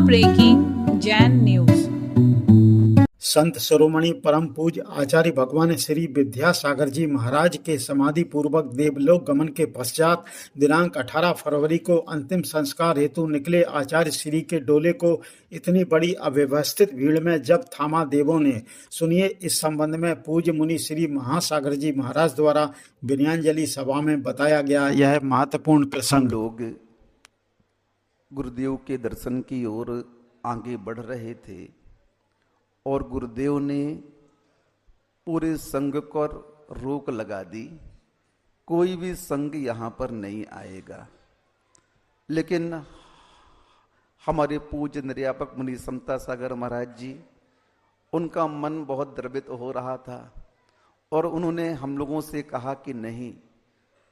Breaking Jain news. Sant Shiromani परम पूज्य आचार्य भगवान श्री विद्यासागर जी महाराज के समाधि पूर्वक देवलोक गमन के पश्चात दिनांक 18 फरवरी को अंतिम संस्कार हेतु निकले आचार्य श्री के डोले को इतनी बड़ी अव्यवस्थित भीड़ में जब थामा देवों ने। सुनिए इस संबंध में पूज्य मुनि श्री महासागर जी महाराज द्वारा विनयाञ्जलि सभा में बताया गया यह महत्वपूर्ण प्रसंग। लोग गुरुदेव के दर्शन की ओर आगे बढ़ रहे थे और गुरुदेव ने पूरे संघ पर रोक लगा दी, कोई भी संघ यहाँ पर नहीं आएगा। लेकिन हमारे पूज्य निर्यापक मुनि समता सागर महाराज जी, उनका मन बहुत द्रवित हो रहा था और उन्होंने हम लोगों से कहा कि नहीं,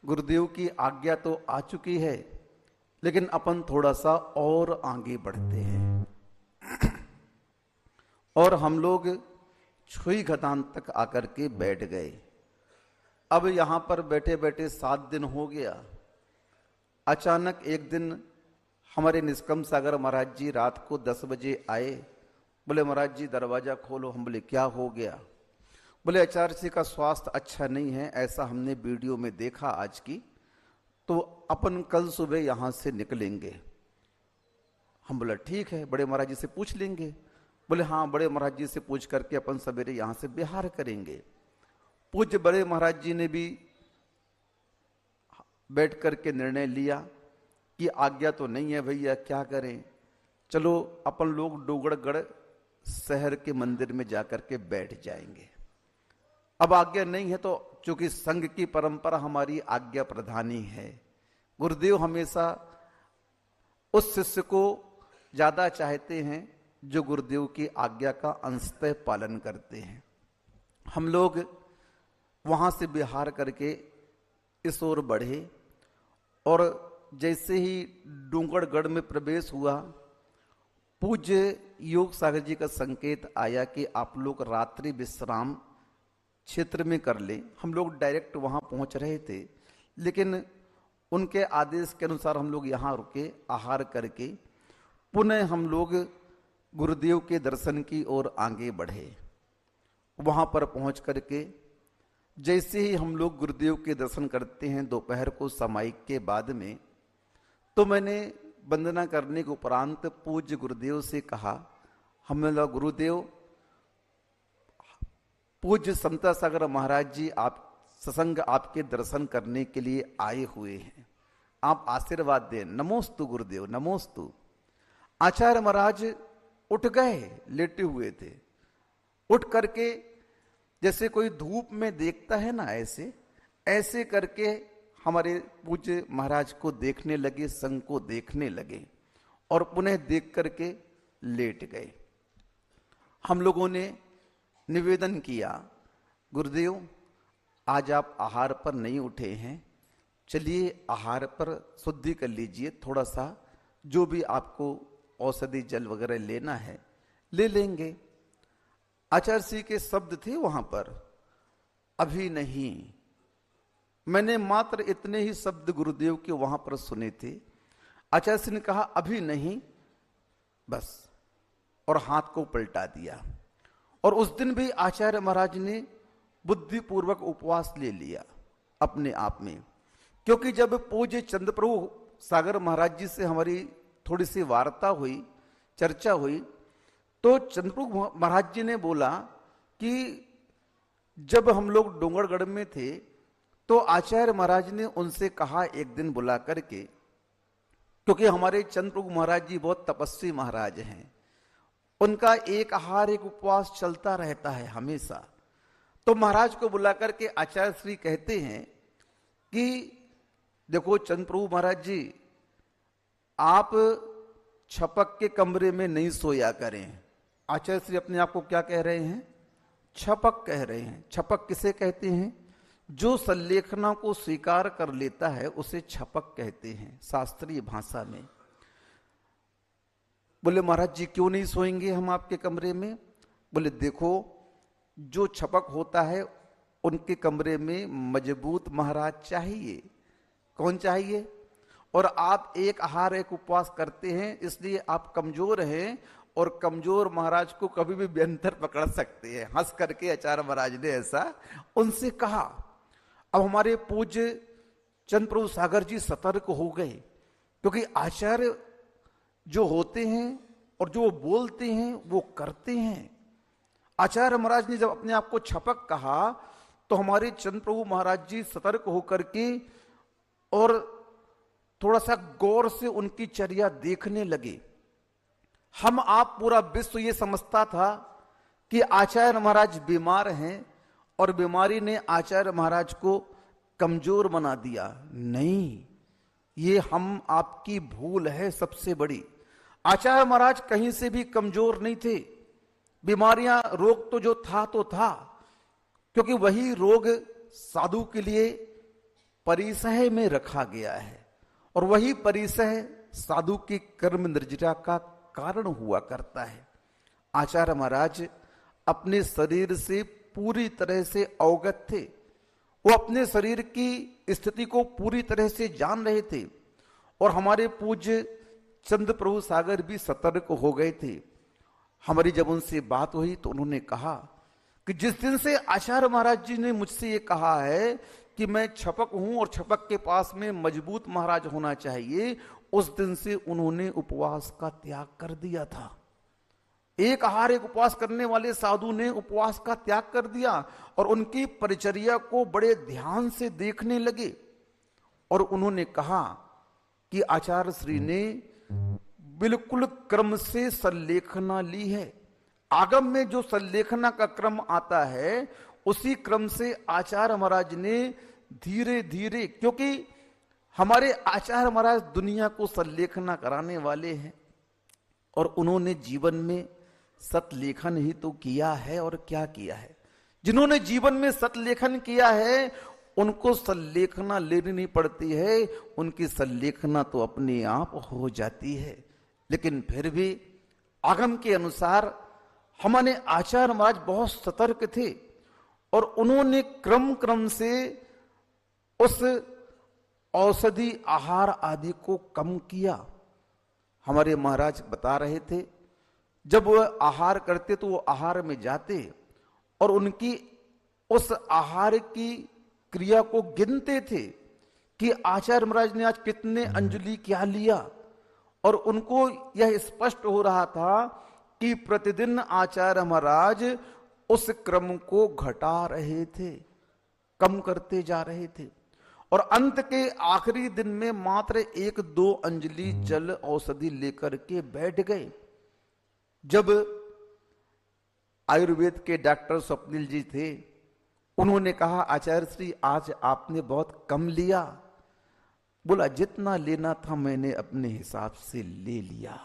गुरुदेव की आज्ञा तो आ चुकी है, लेकिन अपन थोड़ा सा और आगे बढ़ते हैं। और हम लोग छुई घतान तक आकर के बैठ गए। अब यहाँ पर बैठे बैठे 7 दिन हो गया। अचानक एक दिन हमारे निष्कम सागर महाराज जी रात को 10 बजे आए। बोले महाराज जी दरवाजा खोलो। हम बोले क्या हो गया? बोले आचार्य जी का स्वास्थ्य अच्छा नहीं है, ऐसा हमने वीडियो में देखा आज की, तो अपन कल सुबह यहाँ से निकलेंगे। हम बोला ठीक है, बड़े महाराज जी से पूछ लेंगे। बोले हाँ, बड़े महाराज जी से पूछ करके अपन सवेरे यहाँ से बिहार करेंगे। पूज्य बड़े महाराज जी ने भी बैठ करके निर्णय लिया कि आज्ञा तो नहीं है भैया, क्या करें, चलो अपन लोग डोगड़गढ़ शहर के मंदिर में जाकर के बैठ जाएंगे। अब आज्ञा नहीं है तो चूंकि संघ की परंपरा हमारी आज्ञा प्रधानी है, गुरुदेव हमेशा उस शिष्य को ज्यादा चाहते हैं जो गुरुदेव की आज्ञा का अंशतः पालन करते हैं। हम लोग वहां से बिहार करके इस ओर बढ़े और जैसे ही डूंगरगढ़ में प्रवेश हुआ, पूज्य योग सागर जी का संकेत आया कि आप लोग रात्रि विश्राम क्षेत्र में कर लें। हम लोग डायरेक्ट वहां पहुंच रहे थे, लेकिन उनके आदेश के अनुसार हम लोग यहाँ रुके, आहार करके पुनः हम लोग गुरुदेव के दर्शन की ओर आगे बढ़े। वहां पर पहुंच करके जैसे ही हम लोग गुरुदेव के दर्शन करते हैं दोपहर को सामायिक के बाद में, तो मैंने वंदना करने के उपरांत पूज्य गुरुदेव से कहा, हमने बोला गुरुदेव, पूज्य समता सागर महाराज जी आप सत्संग आपके दर्शन करने के लिए आए हुए हैं, आप आशीर्वाद दें। नमोस्तु गुरुदेव, नमोस्तु। आचार्य महाराज उठ गए, लेटे हुए थे। उठ करके जैसे कोई धूप में देखता है ना, ऐसे ऐसे करके हमारे पूज्य महाराज को देखने लगे, संघ को देखने लगे और पुनः देख करके लेट गए। हम लोगों ने निवेदन किया, गुरुदेव आज आप आहार पर नहीं उठे हैं, चलिए आहार पर शुद्धि कर लीजिए, थोड़ा सा जो भी आपको औषधि जल वगैरह लेना है ले लेंगे। आचार्य श्री के शब्द थे वहां पर, अभी नहीं। मैंने मात्र इतने ही शब्द गुरुदेव के वहां पर सुने थे। आचार्य श्री ने कहा अभी नहीं, बस, और हाथ को पलटा दिया। और उस दिन भी आचार्य महाराज ने बुद्धिपूर्वक उपवास ले लिया अपने आप में, क्योंकि जब पूज्य चंद्रप्रभु सागर महाराज जी से हमारी थोड़ी सी वार्ता हुई, चर्चा हुई, तो चंद्रप्रभु महाराज जी ने बोला कि जब हम लोग डोंगरगढ़ में थे तो आचार्य महाराज ने उनसे कहा एक दिन बुला करके, क्योंकि हमारे चंद्रप्रभु महाराज जी बहुत तपस्वी महाराज हैं, उनका एक आहार एक उपवास चलता रहता है हमेशा। तो महाराज को बुला करके आचार्य श्री कहते हैं कि देखो चंद्रप्रभु महाराज जी, आप छपक के कमरे में नहीं सोया करें। आचार्य श्री अपने आप को क्या कह रहे हैं? छपक कह रहे हैं। छपक किसे कहते हैं? जो संलेखना को स्वीकार कर लेता है उसे छपक कहते हैं शास्त्रीय भाषा में। बोले महाराज जी क्यों नहीं सोएंगे हम आपके कमरे में? बोले देखो, जो छपक होता है उनके कमरे में मजबूत महाराज चाहिए। कौन चाहिए? और आप एक आहार एक उपवास करते हैं, इसलिए आप कमजोर हैं, और कमजोर महाराज को कभी भी व्यंतर पकड़ सकते हैं। हंस करके आचार्य महाराज ने ऐसा उनसे कहा। अब हमारे पूज्य चंद प्रभु सागर जी सतर्क हो गए, क्योंकि आचार्य जो होते हैं और जो बोलते हैं वो करते हैं। आचार्य महाराज ने जब अपने आप को छपक कहा तो हमारे चंद प्रभु महाराज जी सतर्क होकर के और थोड़ा सा गौर से उनकी चर्या देखने लगे। हम आप पूरा विश्व ये समझता था कि आचार्य महाराज बीमार हैं और बीमारी ने आचार्य महाराज को कमजोर बना दिया। नहीं, ये हम आपकी भूल है सबसे बड़ी। आचार्य महाराज कहीं से भी कमजोर नहीं थे। बीमारियां, रोग तो जो था तो था, क्योंकि वही रोग साधु के लिए परिसह में रखा गया है, और वही परिसह साधु की कर्म निर्जरा का कारण हुआ करता है। आचार्य महाराज अपने शरीर से पूरी तरह से अवगत थे। वो अपने शरीर की स्थिति को पूरी तरह से जान रहे थे, और हमारे पूज्य चंद प्रभु सागर भी सतर्क हो गए थे। हमारी जब उनसे बात हुई तो उन्होंने कहा कि जिस दिन से आचार्य महाराज जी ने मुझसे ये कहा है कि मैं छपक हूं और छपक के पास में मजबूत महाराज होना चाहिए, उस दिन से उन्होंने उपवास का त्याग कर दिया था। एक आहार एक उपवास करने वाले साधु ने उपवास का त्याग कर दिया और उनकी परिचर्या को बड़े ध्यान से देखने लगे। और उन्होंने कहा कि आचार्य श्री ने बिल्कुल क्रम से संलेखना ली है। आगम में जो संलेखना का क्रम आता है उसी क्रम से आचार्य महाराज ने धीरे धीरे, क्योंकि हमारे आचार्य महाराज दुनिया को संलेखना कराने वाले हैं, और उन्होंने जीवन में सतलेखन ही तो किया है। और क्या किया है? जिन्होंने जीवन में सतलेखन किया है उनको संलेखना लेनी नहीं पड़ती है, उनकी संलेखना तो अपने आप हो जाती है। लेकिन फिर भी आगम के अनुसार हमारे आचार्य महाराज बहुत सतर्क थे, और उन्होंने क्रम क्रम से उस औषधि आहार आदि को कम किया। हमारे महाराज बता रहे थे, जब वह आहार करते तो वो आहार में जाते और उनकी उस आहार की क्रिया को गिनते थे कि आचार्य महाराज ने आज कितने अंजलि क्या लिया, और उनको यह स्पष्ट हो रहा था कि प्रतिदिन आचार्य महाराज उस क्रम को घटा रहे थे, कम करते जा रहे थे, और अंत के आखिरी दिन में मात्र 1-2 अंजलि जल औषधि लेकर के बैठ गए। जब आयुर्वेद के डॉक्टर स्वप्निल जी थे, उन्होंने कहा आचार्य श्री आज आपने बहुत कम लिया। बोला जितना लेना था मैंने अपने हिसाब से ले लिया।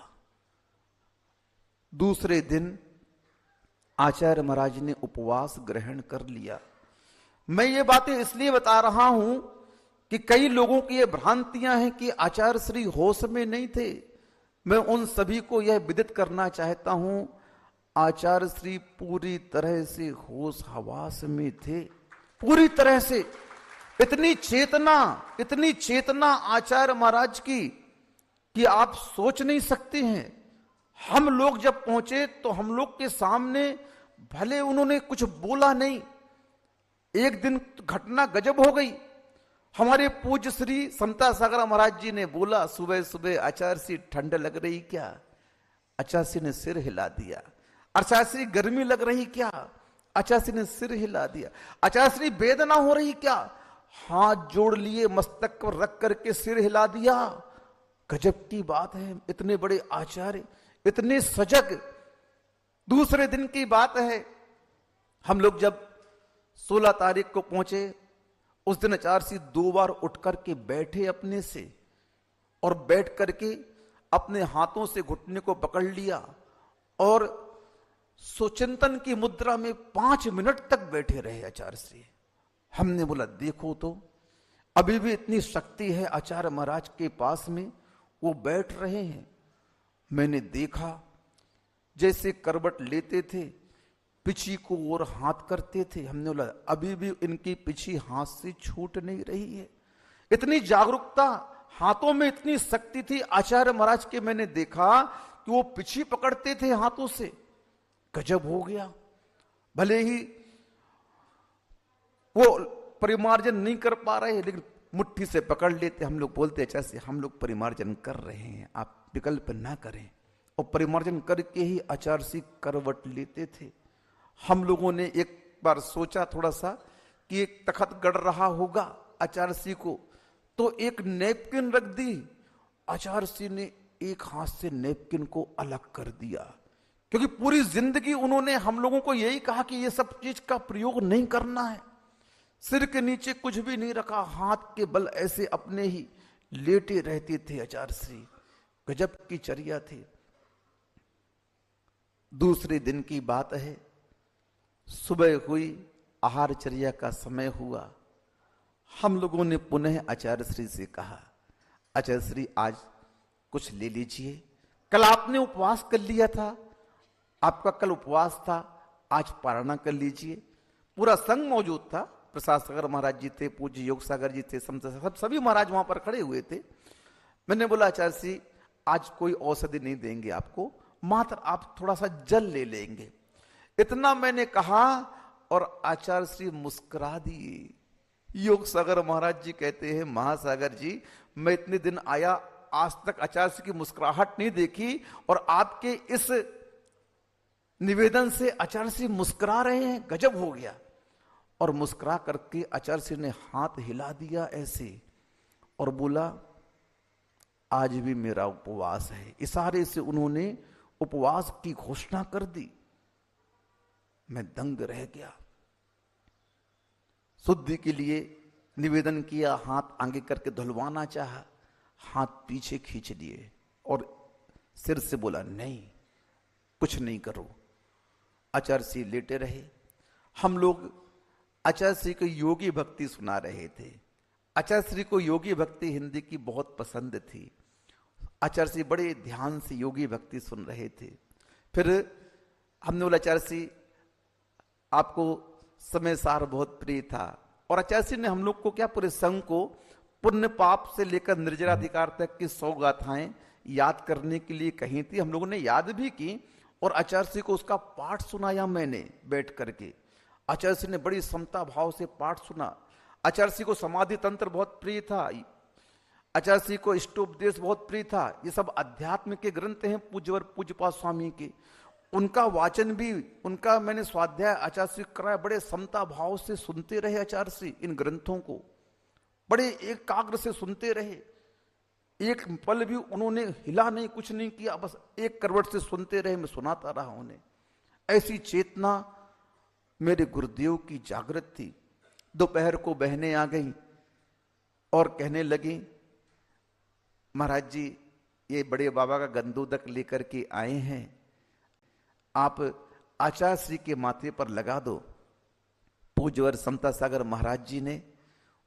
दूसरे दिन आचार्य महाराज ने उपवास ग्रहण कर लिया। मैं ये बातें इसलिए बता रहा हूं कि कई लोगों की ये भ्रांतियां हैं कि आचार्य श्री होश में नहीं थे। मैं उन सभी को यह विदित करना चाहता हूं, आचार्य श्री पूरी तरह से होश हवास में थे, पूरी तरह से। इतनी चेतना आचार्य महाराज की कि आप सोच नहीं सकते हैं। हम लोग जब पहुंचे तो हम लोग के सामने भले उन्होंने कुछ बोला नहीं, एक दिन घटना गजब हो गई। हमारे पूज्य श्री समता सागर महाराज जी ने बोला सुबह सुबह आचार्य श्री ठंड लग रही क्या? आचार्य श्री ने सिर हिला दिया। आचार्य श्री गर्मी लग रही क्या? आचार्य श्री ने सिर हिला दिया। आचार्य श्री वेदना हो रही क्या? हाथ जोड़ लिए, मस्तक पर रख करके सिर हिला दिया। गजब की बात है, इतने बड़े आचार्य, इतने सजग। दूसरे दिन की बात है, हम लोग जब 16 तारीख को पहुंचे, उस दिन आचार्य श्री 2 बार उठ करके बैठे अपने से, और बैठ करके अपने हाथों से घुटने को पकड़ लिया और सुचिंतन की मुद्रा में 5 मिनट तक बैठे रहे आचार्य श्री। हमने बोला देखो तो अभी भी इतनी शक्ति है आचार्य महाराज के पास में, वो बैठ रहे हैं। मैंने देखा जैसे करवट लेते थे, पिछी को और हाथ करते थे। हमने बोला अभी भी इनकी पिछी हाथ से छूट नहीं रही है। इतनी जागरूकता हाथों में इतनी शक्ति थी आचार्य महाराज के, मैंने देखा कि वो पिछी पकड़ते थे हाथों से। गजब हो गया। भले ही वो परिमार्जन नहीं कर पा रहे, लेकिन मुट्ठी से पकड़ लेते। हम लोग बोलते अच्छा से हम लोग परिमार्जन कर रहे हैं, आप विकल्प ना करें। और परिमार्जन करके ही आचार्य श्री करवट लेते थे। हम लोगों ने एक बार सोचा थोड़ा सा कि एक तखत गड़ रहा होगा आचार्य श्री को, तो एक नेपकिन रख दी। आचार्य श्री ने एक हाथ से नेपकिन को अलग कर दिया, क्योंकि पूरी जिंदगी उन्होंने हम लोगों को यही कहा कि ये सब चीज का प्रयोग नहीं करना है। सिर के नीचे कुछ भी नहीं रखा, हाथ के बल ऐसे अपने ही लेटे रहते थे आचार्य श्री। गजब की चर्या थी। दूसरे दिन की बात है, सुबह हुई, आहार चर्या का समय हुआ। हम लोगों ने पुनः आचार्य श्री से कहा, आचार्य श्री आज कुछ ले लीजिए। कल आपने उपवास कर लिया था, आपका कल उपवास था, आज पारणा कर लीजिए। पूरा संघ मौजूद था, प्रसाद सागर महाराज जी थे, पूज्य योग सागर जी थे, सभी महाराज वहां पर खड़े हुए थे। मैंने बोला आचार्य श्री आज कोई औषधि नहीं देंगे आपको, मात्र आप थोड़ा सा जल ले लेंगे। इतना मैंने कहा और आचार्य श्री मुस्कुरा दिए। योग सागर महाराज जी कहते हैं, महासागर जी मैं इतने दिन आया, आज तक आचार्य श्री की मुस्कुराहट नहीं देखी, और आपके इस निवेदन से आचार्य श्री मुस्कुरा रहे हैं, गजब हो गया। और मुस्कुरा करके आचार्य श्री ने हाथ हिला दिया ऐसे और बोला आज भी मेरा उपवास है। इशारे से उन्होंने उपवास की घोषणा कर दी। मैं दंग रह गया। शुद्धि के लिए निवेदन किया, हाथ आगे करके धुलवाना चाहा, हाथ पीछे खींच लिए और सिर से बोला नहीं, कुछ नहीं करो। आचार्य श्री लेटे रहे। हम लोग आचार्य श्री को योगी भक्ति सुना रहे थे। आचार्य श्री को योगी भक्ति हिंदी की बहुत पसंद थी। आचार्य श्री बड़े ध्यान से योगी भक्ति सुन रहे थे। फिर हमने बोला आचार्य श्री आपको समय सार बहुत प्रिय था, और आचार्य श्री ने हम लोग को क्या, पूरे संघ को पुण्य पाप से लेकर निर्जराधिकार तक की 100 गाथाएं याद करने के लिए कही थी। हम लोगों ने याद भी की और आचार्य श्री को उसका पाठ सुनाया मैंने बैठ करके। आचार्य श्री ने बड़ी समता भाव से पाठ सुना। आचार्य श्री को समाधि तंत्र बहुत प्रिय था। आचार्य श्री को इष्टोपदेश बहुत प्रिय था। ये सब अध्यात्म के ग्रंथ हैं पूज्यवर पूज्यपाद स्वामी के। उनका वाचन भी, उनका मैंने स्वाध्याय आचार्य श्री कराया। बड़े समता भाव से सुनते रहे आचार्य श्री इन ग्रंथों को, बड़े एकाग्र से सुनते रहे। एक पल भी उन्होंने हिला नहीं, कुछ नहीं किया, बस एक करवट से सुनते रहे। मैं सुनाता रहा उन्हें। ऐसी चेतना मेरे गुरुदेव की जागृत थी। दोपहर को बहनें आ गई और कहने लगी महाराज जी ये बड़े बाबा का गंदोदक लेकर के आए हैं, आप आचार्य श्री के माथे पर लगा दो। पूज्यवर समता सागर महाराज जी ने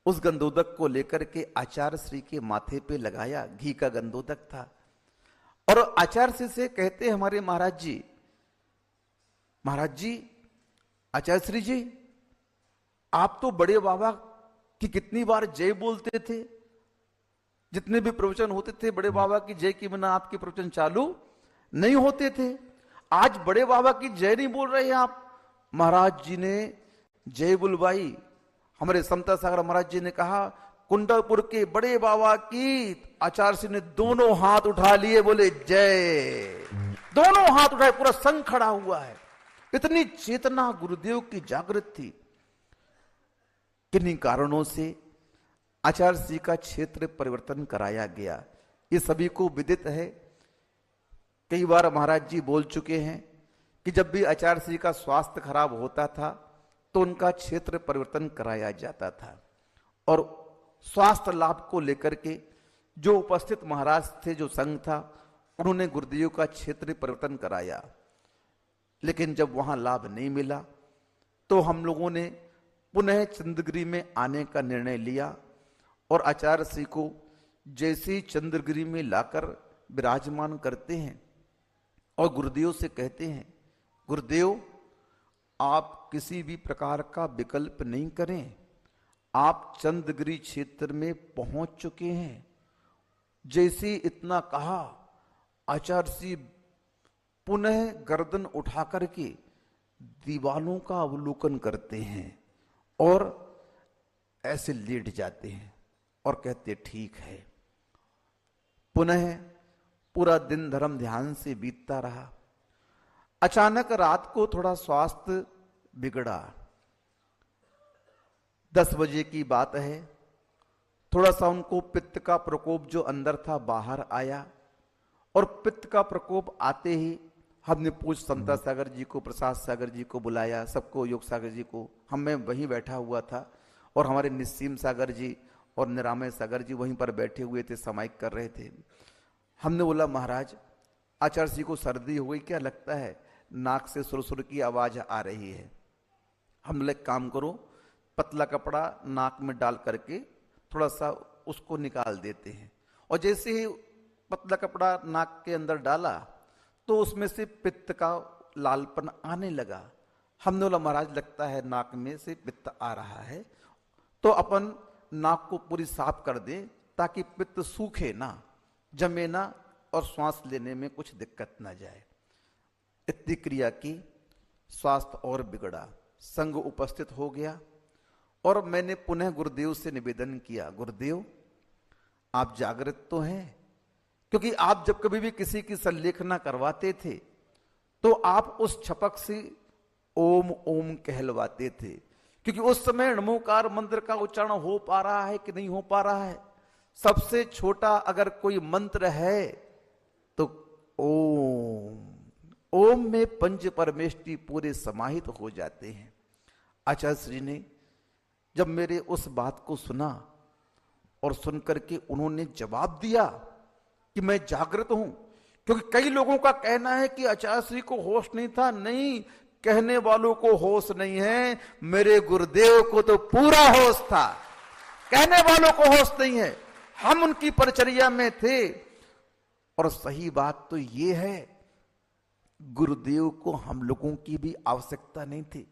उस गंदोदक को लेकर के आचार्य श्री के माथे पे लगाया। घी का गंदोदक था। और आचार्य श्री से कहते हमारे महाराज जी आचार्य श्री जी आप तो बड़े बाबा की कितनी बार जय बोलते थे, जितने भी प्रवचन होते थे बड़े बाबा की जय के बिना आपके प्रवचन चालू नहीं होते थे। आज बड़े बाबा की जय नहीं बोल रहे आप। महाराज जी ने जय बुलवाई। हमारे समता सागर महाराज जी ने कहा कुंडलपुर के बड़े बाबा की। आचार्य श्री ने दोनों हाथ उठा लिए, बोले जय। दोनों हाथ उठाए, पूरा संघ खड़ा हुआ है। इतनी चेतना गुरुदेव की जागृत थी। किन्हीं कारणों से आचार्य श्री का क्षेत्र परिवर्तन कराया गया। ये सभी को विदित है। कई बार महाराज जी बोल चुके हैं कि जब भी आचार्य श्री का स्वास्थ्य खराब होता था तो उनका क्षेत्र परिवर्तन कराया जाता था। और स्वास्थ्य लाभ को लेकर के जो उपस्थित महाराज थे, जो संघ था, उन्होंने गुरुदेव का क्षेत्र परिवर्तन कराया। लेकिन जब वहां लाभ नहीं मिला तो हम लोगों ने पुनः चंद्रगिरी में आने का निर्णय लिया। और आचार्य श्री को जैसे ही चंद्रगिरी में लाकर विराजमान करते हैं और गुरुदेव से कहते हैं, गुरुदेव आप किसी भी प्रकार का विकल्प नहीं करें, आप चंद्रगिरी क्षेत्र में पहुंच चुके हैं जैसे इतना कहा, आचार्य जी पुनः गर्दन उठा करके दीवालों का अवलोकन करते हैं और ऐसे लेट जाते हैं और कहते ठीक है। पुनः पूरा दिन धर्म ध्यान से बीतता रहा। अचानक रात को थोड़ा स्वास्थ्य बिगड़ा। 10 बजे की बात है। थोड़ा सा उनको पित्त का प्रकोप जो अंदर था बाहर आया, और पित्त का प्रकोप आते ही हमने पूज्य समता सागर जी को, प्रसाद सागर जी को बुलाया, सबको, योग सागर जी को। मैं वहीं बैठा हुआ था और हमारे निस्सीम सागर जी और निरामय सागर जी वहीं पर बैठे हुए थे, समाइक कर रहे थे। हमने बोला, महाराज आचार्य जी को सर्दी हो गई क्या, लगता है नाक से सुरसुर की आवाज आ रही है। हम बोले काम करो, पतला कपड़ा नाक में डाल करके थोड़ा सा उसको निकाल देते हैं। और जैसे ही पतला कपड़ा नाक के अंदर डाला तो उसमें से पित्त का लालपन आने लगा। हमने बोला, महाराज लगता है नाक में से पित्त आ रहा है, तो अपन नाक को पूरी साफ कर दें ताकि पित्त सूखे ना, जमे ना और श्वास लेने में कुछ दिक्कत ना जाए। इतनी क्रिया की, स्वास्थ्य और बिगड़ा। संग उपस्थित हो गया और मैंने पुनः गुरुदेव से निवेदन किया, गुरुदेव आप जागृत तो हैं? क्योंकि आप जब कभी भी किसी की संलेखना करवाते थे तो आप उस छपक से ओम ओम कहलवाते थे, क्योंकि उस समय नमोकार मंत्र का उच्चारण हो पा रहा है कि नहीं हो पा रहा है। सबसे छोटा अगर कोई मंत्र है तो ओम, ओम में पंच परमेष्टि पूरे समाहित हो जाते हैं। आचार्य श्री ने जब मेरे उस बात को सुना और सुनकर के उन्होंने जवाब दिया कि मैं जागृत हूं, क्योंकि कई लोगों का कहना है कि आचार्य श्री को होश नहीं था। नहीं, कहने वालों को होश नहीं है, मेरे गुरुदेव को तो पूरा होश था, कहने वालों को होश नहीं है। हम उनकी परिचर्या में थे। और सही बात तो यह है, गुरुदेव को हम लोगों की भी आवश्यकता नहीं थी,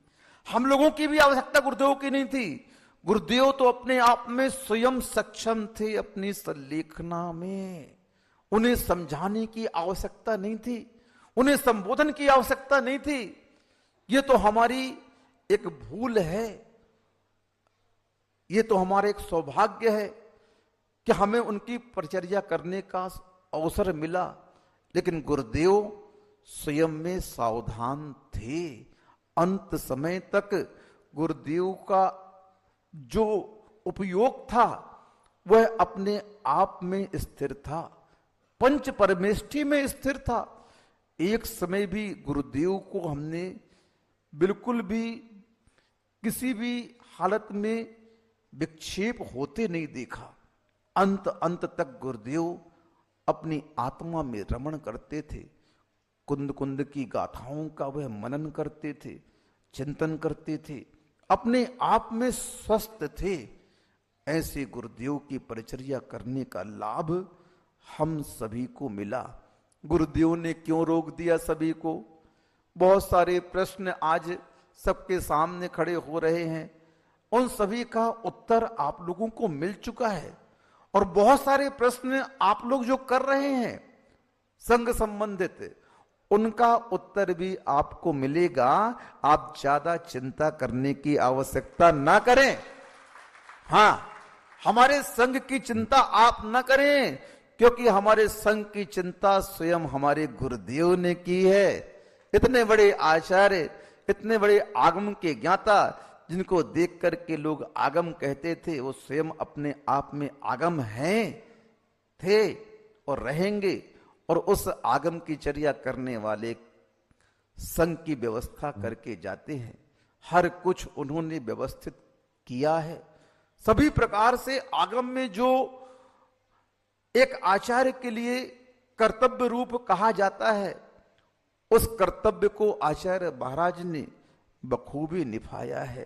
हम लोगों की भी आवश्यकता गुरुदेव की नहीं थी। गुरुदेव तो अपने आप में स्वयं सक्षम थे अपनी संलेखना में। उन्हें समझाने की आवश्यकता नहीं थी, उन्हें संबोधन की आवश्यकता नहीं थी। ये तो हमारी एक भूल है, ये तो हमारा एक सौभाग्य है कि हमें उनकी परिचर्या करने का अवसर मिला। लेकिन गुरुदेव स्वयं में सावधान थे। अंत समय तक गुरुदेव का जो उपयोग था वह अपने आप में स्थिर था, पंच परमेष्टि में स्थिर था। एक समय भी गुरुदेव को हमने बिल्कुल भी किसी भी हालत में विक्षेप होते नहीं देखा। अंत अंत तक गुरुदेव अपनी आत्मा में रमण करते थे, कुंद कुंद की गाथाओं का वह मनन करते थे, चिंतन करते थे, अपने आप में स्वस्थ थे। ऐसे गुरुदेव की परिचर्या करने का लाभ हम सभी को मिला। गुरुदेव ने क्यों रोक दिया सभी को? बहुत सारे प्रश्न आज सबके सामने खड़े हो रहे हैं, उन सभी का उत्तर आप लोगों को मिल चुका है। और बहुत सारे प्रश्न आप लोग जो कर रहे हैं संघ संबंधित, उनका उत्तर भी आपको मिलेगा। आप ज्यादा चिंता करने की आवश्यकता ना करें। हां, हमारे संघ की चिंता आप ना करें, क्योंकि हमारे संघ की चिंता स्वयं हमारे गुरुदेव ने की है। इतने बड़े आचार्य, इतने बड़े आगम के ज्ञाता, जिनको देख करके लोग आगम कहते थे, वो स्वयं अपने आप में आगम हैं, थे और रहेंगे। और उस आगम की चर्या करने वाले संघ की व्यवस्था करके जाते हैं। हर कुछ उन्होंने व्यवस्थित किया है। सभी प्रकार से आगम में जो एक आचार्य के लिए कर्तव्य रूप कहा जाता है, उस कर्तव्य को आचार्य महाराज ने बखूबी निभाया है।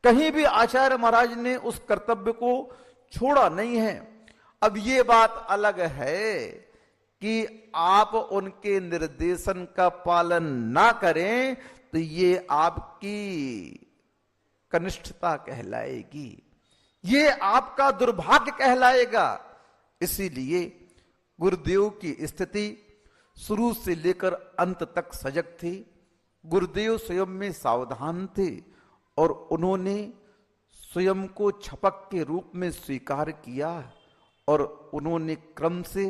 कहीं भी आचार्य महाराज ने उस कर्तव्य को छोड़ा नहीं है। अब ये बात अलग है कि आप उनके निर्देशन का पालन ना करें तो ये आपकी कनिष्ठता कहलाएगी, ये आपका दुर्भाग्य कहलाएगा। इसीलिए गुरुदेव की स्थिति शुरू से लेकर अंत तक सजग थी। गुरुदेव स्वयं में सावधान थे और उन्होंने स्वयं को छपक के रूप में स्वीकार किया और उन्होंने क्रम से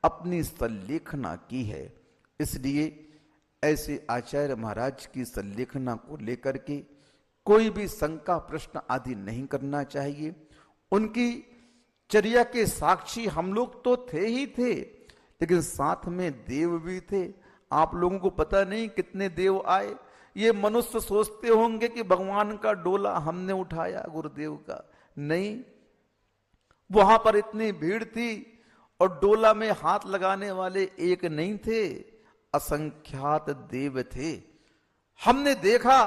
अपनी संलेखना की है। इसलिए ऐसे आचार्य महाराज की संलेखना को लेकर के कोई भी शंका प्रश्न आदि नहीं करना चाहिए। उनकी चर्या के साक्षी हम लोग तो थे ही थे, लेकिन साथ में देव भी थे। आप लोगों को पता नहीं कितने देव आए। ये मनुष्य सोचते होंगे कि भगवान का डोला हमने उठाया गुरुदेव का, नहीं, वहां पर इतनी भीड़ थी और डोला में हाथ लगाने वाले एक नहीं थे, असंख्यात देव थे। हमने देखा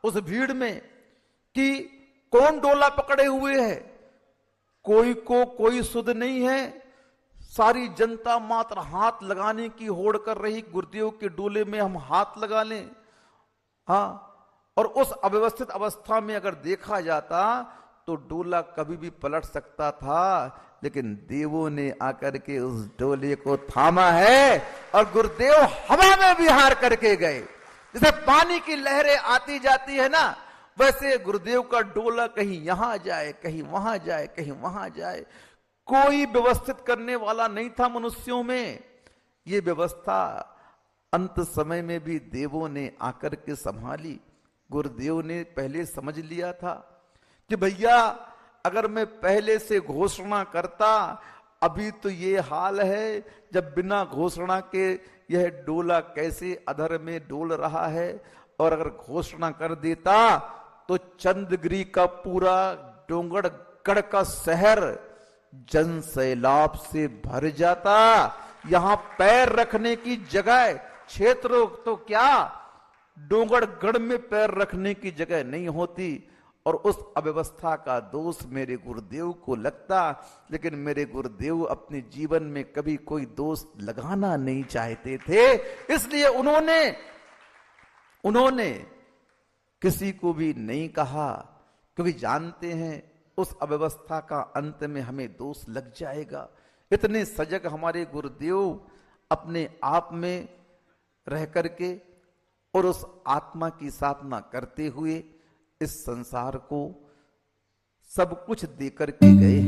उस भीड़ में कि कौन डोला पकड़े हुए है, कोई को कोई सुध नहीं है। सारी जनता मात्र हाथ लगाने की होड़ कर रही, गुरुदेव के डोले में हम हाथ लगा लें। हाँ, और उस अव्यवस्थित अवस्था में अगर देखा जाता तो डोला कभी भी पलट सकता था, लेकिन देवों ने आकर के उस डोले को थामा है और गुरुदेव हवा में विहार करके गए। जैसे पानी की लहरें आती जाती है ना, वैसे गुरुदेव का डोला कहीं यहां जाए, कहीं वहां जाए, कहीं वहां जाए। कोई व्यवस्थित करने वाला नहीं था मनुष्यों में। ये व्यवस्था अंत समय में भी देवों ने आकर के संभाली। गुरुदेव ने पहले समझ लिया था कि भैया अगर मैं पहले से घोषणा करता, अभी तो ये हाल है, जब बिना घोषणा के यह डोला कैसे अधर में डोल रहा है, और अगर घोषणा कर देता तो चंद्रगिरी का पूरा डोंगरगढ़ का शहर जन सैलाब से भर जाता। यहां पैर रखने की जगह, क्षेत्र तो क्या, डोंगरगढ़ में पैर रखने की जगह नहीं होती। और उस अव्यवस्था का दोष मेरे गुरुदेव को लगता, लेकिन मेरे गुरुदेव अपने जीवन में कभी कोई दोष लगाना नहीं चाहते थे। इसलिए उन्होंने किसी को भी नहीं कहा, क्योंकि जानते हैं उस अव्यवस्था का अंत में हमें दोष लग जाएगा। इतने सजग हमारे गुरुदेव अपने आप में रह करके और उस आत्मा की साधना करते हुए इस संसार को सब कुछ देकर के गए हैं।